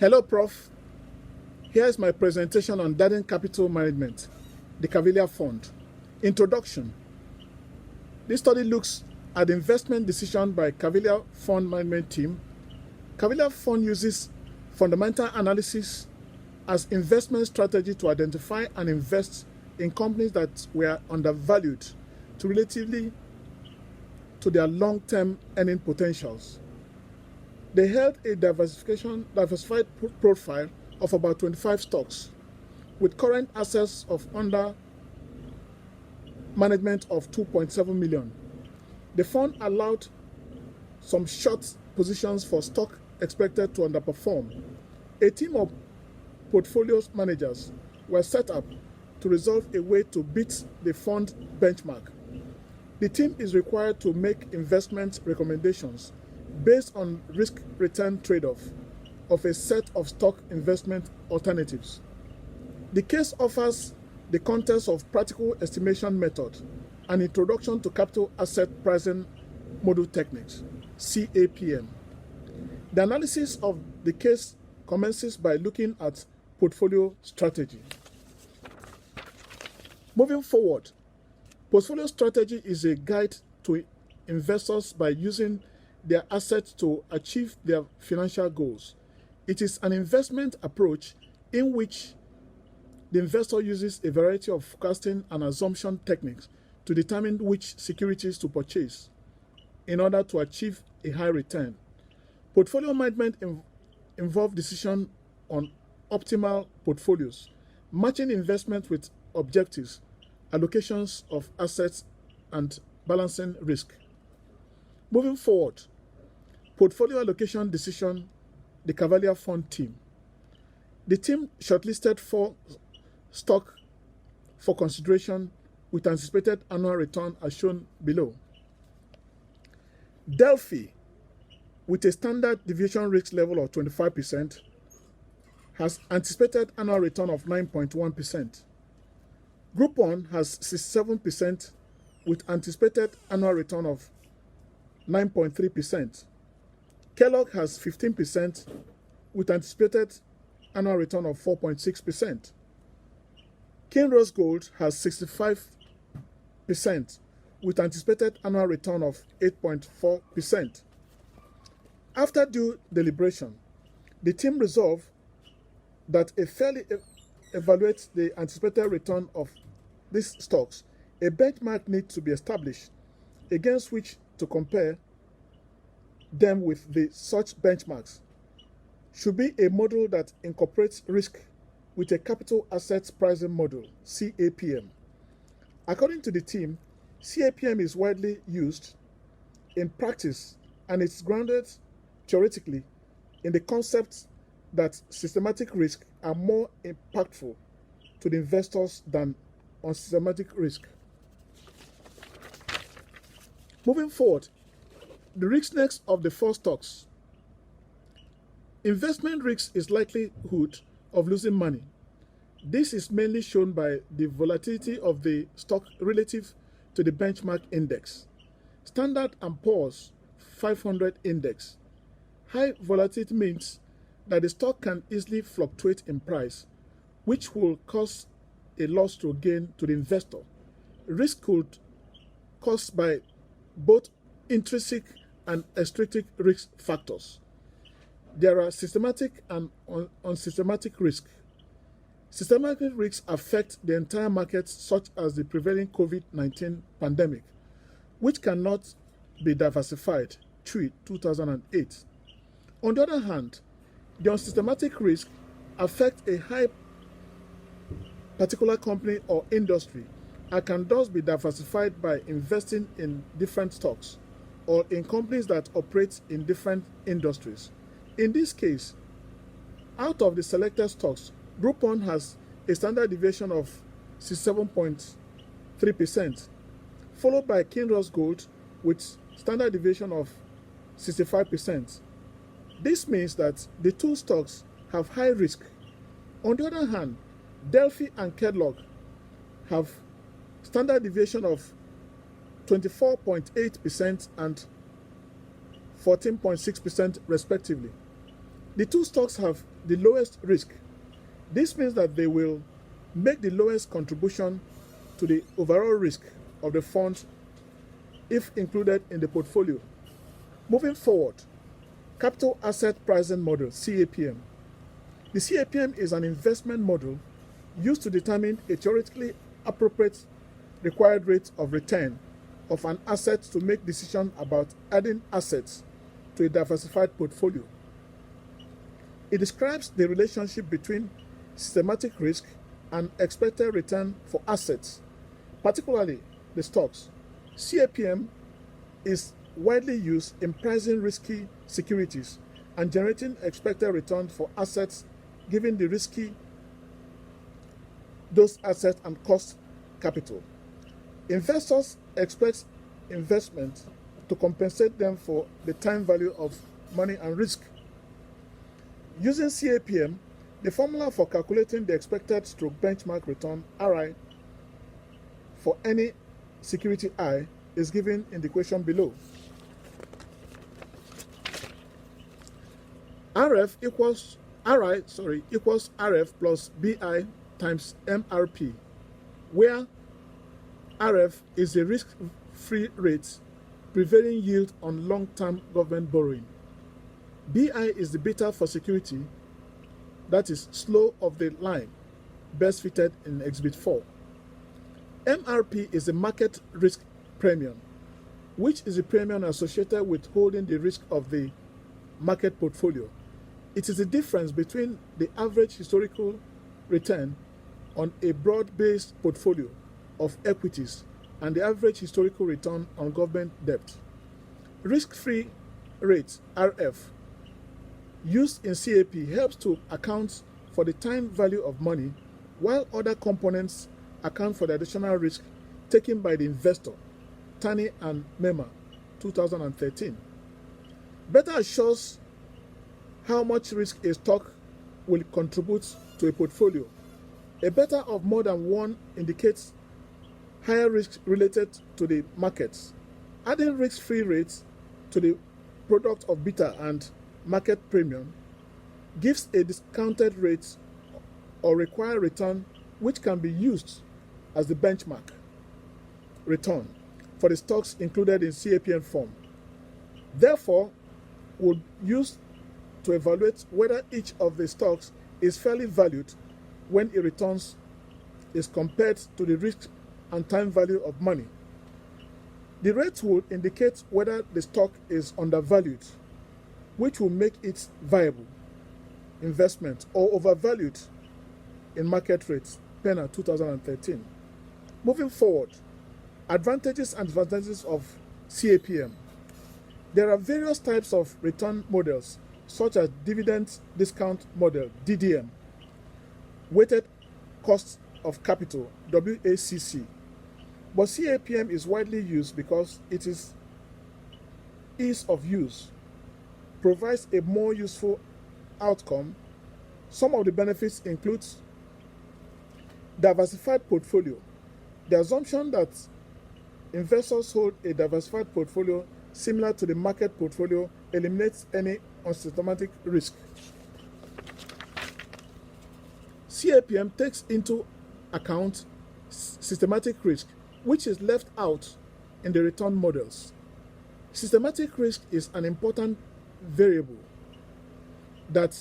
Hello, Prof. Here's my presentation on Dardewn Capital Management, the Cavalier Fund. Introduction. This study looks at the investment decision by Cavalier Fund Management Team. Cavalier Fund uses fundamental analysis as investment strategy to identify and invest in companies that were undervalued relatively to their long-term earning potentials. They held a diversified profile of about 25 stocks with current assets of under management of 2.7 million. The fund allowed some short positions for stock expected to underperform. A team of portfolio managers were set up to resolve a way to beat the fund benchmark. The team is required to make investment recommendations based on risk-return trade-off of a set of stock investment alternatives. The case offers the context of practical estimation method and introduction to capital asset pricing model techniques, CAPM. The analysis of the case commences by looking at portfolio strategy. Moving forward, portfolio strategy is a guide to investors by using their assets to achieve their financial goals. It is an investment approach in which the investor uses a variety of forecasting and assumption techniques to determine which securities to purchase in order to achieve a high return. Portfolio management involves decision on optimal portfolios, matching investment with objectives, allocations of assets, and balancing risk. Moving forward, portfolio allocation decision, the Cavalier Fund team. The team shortlisted 4 stocks for consideration with anticipated annual return as shown below. Delphi, with a standard deviation risk level of 25%, has anticipated annual return of 9.1%. Groupon has 67% with anticipated annual return of 9.3%. Kellogg has 15% with anticipated annual return of 4.6%. Kinross Gold has 65% with anticipated annual return of 8.4%. After due deliberation, the team resolved that a fairly evaluates the anticipated return of these stocks, a benchmark needs to be established against which to compare them with such benchmarks should be a model that incorporates risk with a capital assets pricing model, CAPM. According to the team, CAPM is widely used in practice and it's grounded theoretically in the concept that systematic risks are more impactful to the investors than unsystematic risk. Moving forward, the richness of the 4 stocks. Investment risk is likelihood of losing money. This is mainly shown by the volatility of the stock relative to the benchmark index. Standard & Poor's 500 index. High volatility means that the stock can easily fluctuate in price, which will cause a loss to gain to the investor. Risk could caused by both intrinsic and extrinsic risk factors. There are systematic and unsystematic risk. Systematic risks affect the entire market, such as the prevailing COVID-19 pandemic, which cannot be diversified, 2008. On the other hand, the unsystematic risk affect a high particular company or industry and can thus be diversified by investing in different stocks or in companies that operate in different industries. In this case, out of the selected stocks, Groupon has a standard deviation of 67.3%, followed by Kinross Gold with standard deviation of 65%. This means that the 2 stocks have high risk. On the other hand, Delphi and Kellogg have standard deviation of 24.8% and 14.6% respectively. The two stocks have the lowest risk. This means that they will make the lowest contribution to the overall risk of the fund if included in the portfolio. Moving forward, Capital Asset Pricing Model, CAPM. The CAPM is an investment model used to determine a theoretically appropriate required rate of return of an asset to make decisions about adding assets to a diversified portfolio. It describes the relationship between systematic risk and expected return for assets, particularly the stocks. CAPM is widely used in pricing risky securities and generating expected return for assets given the risky those assets and cost capital. Investors expect investment to compensate them for the time value of money and risk. Using CAPM, the formula for calculating the expected stroke benchmark return RI for any security I is given in the equation below. RI equals RF plus BI times MRP, where RF is the risk-free rate prevailing yield on long-term government borrowing. BI is the beta for security, that is slope of the line, best fitted in Exhibit 4. MRP is the market risk premium, which is the premium associated with holding the risk of the market portfolio. It is the difference between the average historical return on a broad-based portfolio of equities and the average historical return on government debt. Risk-free rate, RF, used in CAP helps to account for the time value of money, while other components account for the additional risk taken by the investor. Tani and Mema, 2013. Beta assures how much risk a stock will contribute to a portfolio. A beta of more than 1 indicates higher risk related to the markets. Adding risk-free rates to the product of beta and market premium gives a discounted rate or required return which can be used as the benchmark return for the stocks included in CAPM form. Therefore, would use to evaluate whether each of the stocks is fairly valued when it returns is compared to the risk and time value of money. The rate would indicate whether the stock is undervalued, which will make it viable investment, or overvalued in market rates. Penna, 2013. Moving forward, advantages and disadvantages of CAPM. There are various types of return models, such as dividend discount model, DDM, weighted cost of capital, WACC. But CAPM is widely used because it is ease of use, provides a more useful outcome. Some of the benefits include diversified portfolio. The assumption that investors hold a diversified portfolio similar to the market portfolio eliminates any unsystematic risk. CAPM takes into account systematic risk, which is left out in the return models. Systematic risk is an important variable that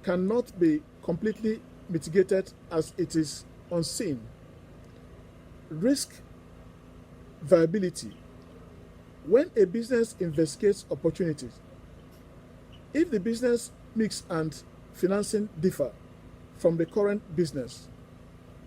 cannot be completely mitigated as it is unseen. Risk viability. When a business investigates opportunities, if the business mix and financing differ from the current business,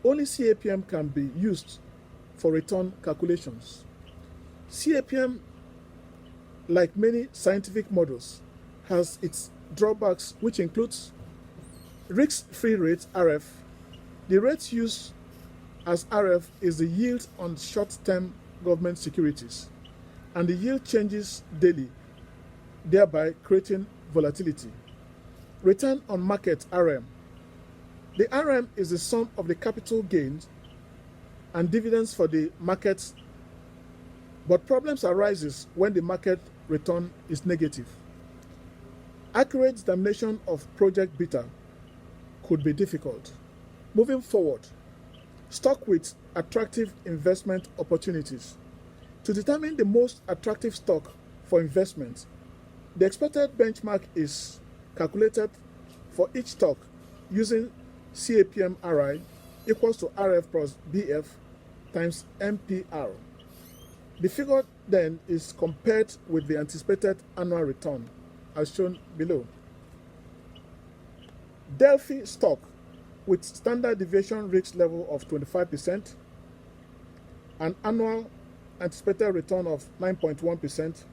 only CAPM can be used for return calculations. CAPM, like many scientific models, has its drawbacks, which includes risk-free rate, RF. The rate used as RF is the yield on short-term government securities, and the yield changes daily, thereby creating volatility. Return on market, RM. The RM is the sum of the capital gains and dividends for the markets, but problems arises when the market return is negative. Accurate determination of project beta could be difficult. Moving forward, stock with attractive investment opportunities. To determine the most attractive stock for investment, the expected benchmark is calculated for each stock using CAPM RI equals to RF plus BF times MPR. The figure then is compared with the anticipated annual return as shown below. Delphi stock with standard deviation risk level of 25%, an annual anticipated return of 9.1%,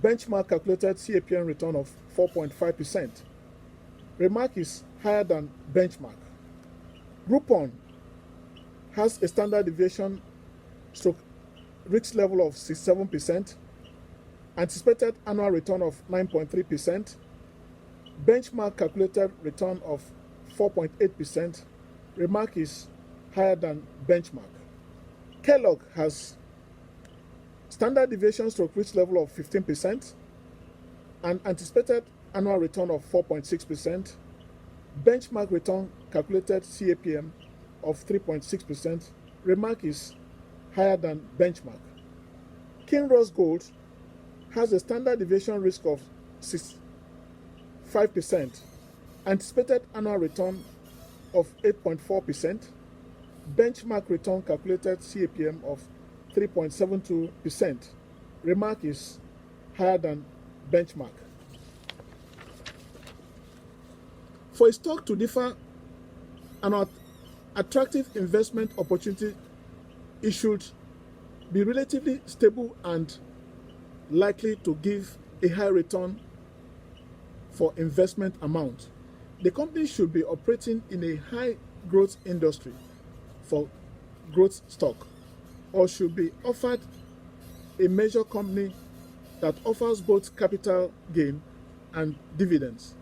benchmark calculated CAPM return of 4.5%. Remark is higher than benchmark. Groupon has a standard deviation stroke risk level of 67%, anticipated annual return of 9.3%, benchmark calculated return of 4.8%. Remark is higher than benchmark. Kellogg has standard deviation stroke risk level of 15%, an anticipated annual return of 4.6%, benchmark return calculated CAPM of 3.6%. Remark is higher than benchmark. Kinross Gold has a standard deviation risk of 5%, anticipated annual return of 8.4%, benchmark return calculated CAPM of 3.72%. Remark is higher than benchmark. For a stock to differ, an attractive investment opportunity, it should be relatively stable and likely to give a high return for investment amount. The company should be operating in a high growth industry for growth stock, or should be offered a major company that offers both capital gain and dividends.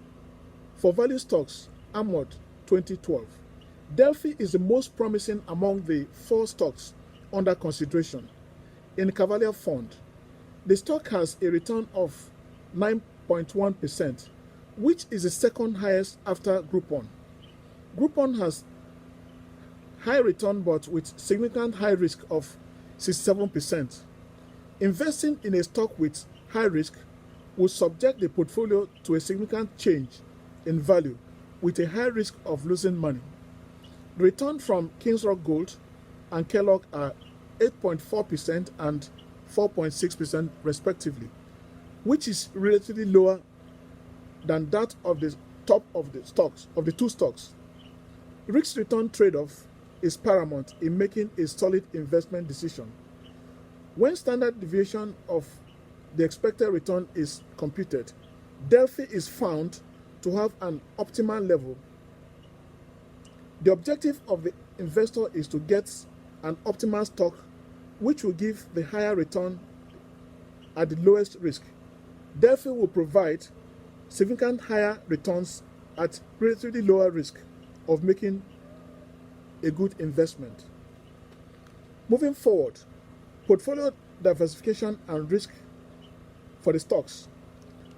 For value stocks, Amod 2012. Delphi is the most promising among the 4 stocks under consideration. In Cavalier Fund, the stock has a return of 9.1%, which is the second highest after Groupon. Groupon has high return but with significant high risk of 67%. Investing in a stock with high risk will subject the portfolio to a significant change in value with a high risk of losing money. The return from Kingsrock Gold and Kellogg are 8.4% and 4.6% respectively, which is relatively lower than that of the top of the stocks of the 2 stocks. Risk return trade-off is paramount in making a solid investment decision. When standard deviation of the expected return is computed, Delphi is found to have an optimal level. The objective of the investor is to get an optimal stock which will give the higher return at the lowest risk. Delphi will provide significant higher returns at relatively lower risk of making a good investment. Moving forward, portfolio diversification and risk for the stocks.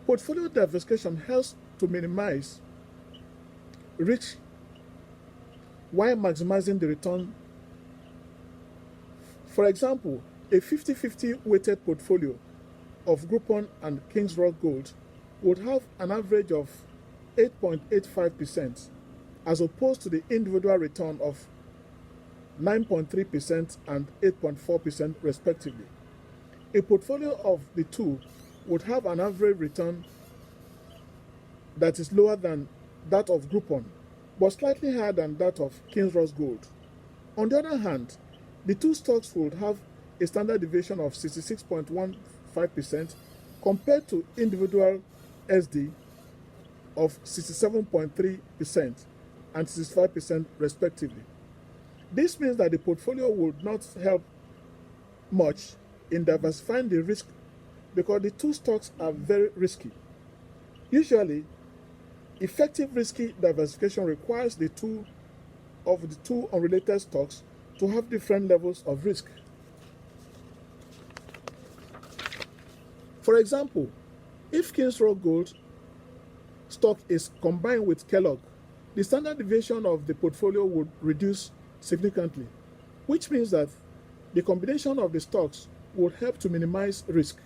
Portfolio diversification helps to minimize risk while maximizing the return. For example, a 50-50 weighted portfolio of Groupon and Kingsrock Gold would have an average of 8.85% as opposed to the individual return of 9.3% and 8.4% respectively. A portfolio of the two would have an average return that is lower than that of Groupon, but slightly higher than that of Kingsrock Gold. On the other hand, the 2 stocks would have a standard deviation of 66.15% compared to individual SD of 67.3% and 65% respectively. This means that the portfolio would not help much in diversifying the risk because the 2 stocks are very risky. Usually, effective risky diversification requires the 2 unrelated stocks to have different levels of risk. For example, If Kingsrow Gold stock is combined with Kellogg, the standard deviation of the portfolio would reduce significantly, which means that the combination of the stocks would help to minimize risk.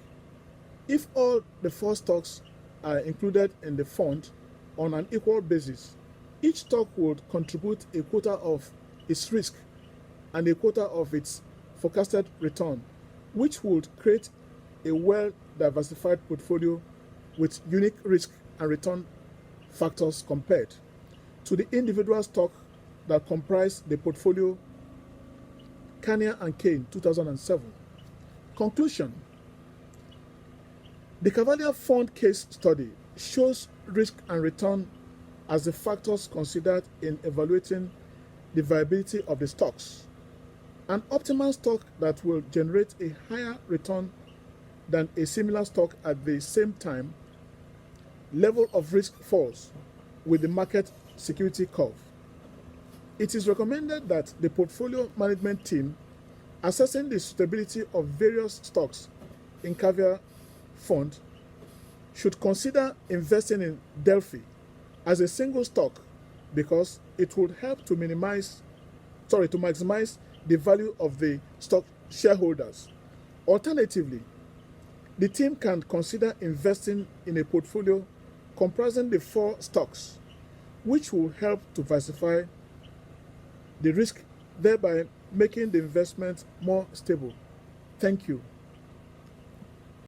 If all the 4 stocks are included in the fund on an equal basis, each stock would contribute a quota of its risk and a quota of its forecasted return, which would create a well-diversified portfolio with unique risk and return factors compared to the individual stock that comprise the portfolio. Carnier and Kane, 2007. Conclusion: the Cavalier Fund case study shows risk and return as the factors considered in evaluating the viability of the stocks. An optimal stock that will generate a higher return than a similar stock at the same time level of risk falls with the market security curve. It is recommended that the portfolio management team assessing the suitability of various stocks in Cavalier Fund should consider investing in Delphi as a single stock because it would help to maximize the value of the stock shareholders. Alternatively, the team can consider investing in a portfolio comprising the 4 stocks, which will help to diversify the risk, thereby making the investment more stable. Thank you.